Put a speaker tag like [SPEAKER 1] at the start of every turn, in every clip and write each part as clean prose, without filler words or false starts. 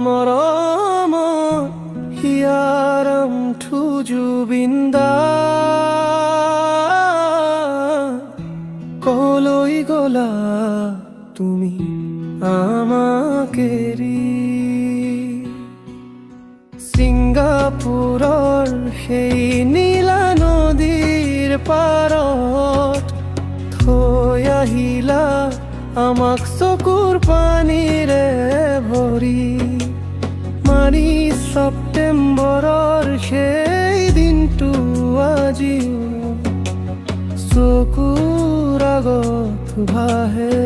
[SPEAKER 1] মৰম হিয়াৰম ঠু জুবিনদা কলৈ গলা তুমি আমাকে এৰি ছিংগাপুৰৰ সেই নীলা নদীৰ পাৰত থৈ আহিলা আমাক চকুৰ পানীৰে ভৰি মাৰি ছেপ্টেম্বৰৰ সেই দিনটো আজিও চকুৰ আগত ভাহে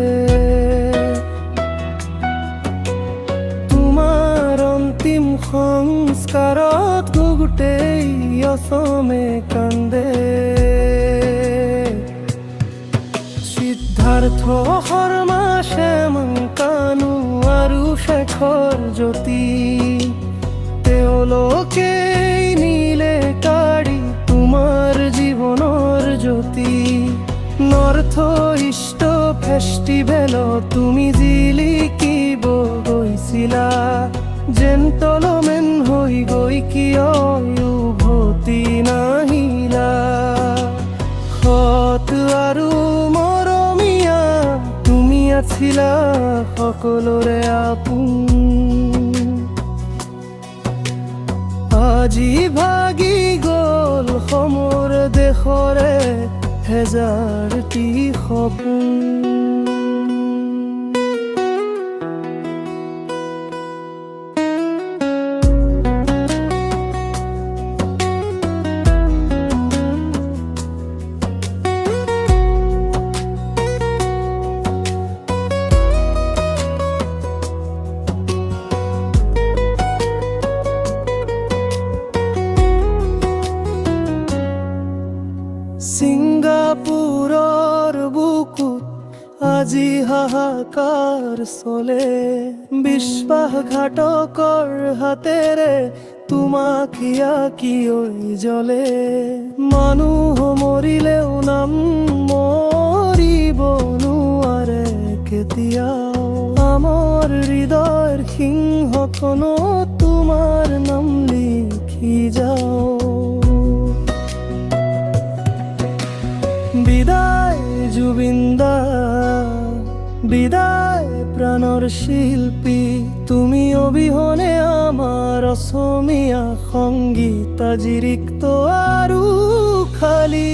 [SPEAKER 1] তোমাৰ অন্তিম সংস্কাৰত গোটেই অসমে কান্দে সিদ্ধাৰ্থ শৰ্মা শ্যামাংকানু আৰু শেখৰ জ্যোতি তেওঁলোকে নীলে কাঢ়ি তোমাৰ জীৱনৰ জ্যোতি নৰ্থ ইষ্ট ফেষ্টিভেলত তুমি জিলিকিব গৈছিলা জেণ্টলমেন হৈ গৈ কিয় উভতি নাহিলা সৎ আৰু মৰমীয়া তুমি আছিলা সকলোৰে আপোন আজি ভাগি গ'ল সমৰ দেশৰে হেজাৰটি সপোন ছিংগাপুৰৰ বুকুত আজি হাহাকাৰ চলে বিশ্বাসঘাতকৰ হাতেৰে তোমাক আঁকি জ্বলে মানুহ মৰিলেও নাম মৰিব নোৱাৰে কেতিয়াও আমাৰ হৃদয়ৰ সিংহখনত তোমাৰ নাম লিখি যাও বিদায় জুবিনদা বিদায় প্ৰাণৰ শিল্পী তুমি অবিহনে আমাৰ অসমীয়া সংগীত আজি ৰিক্ত আৰু খালী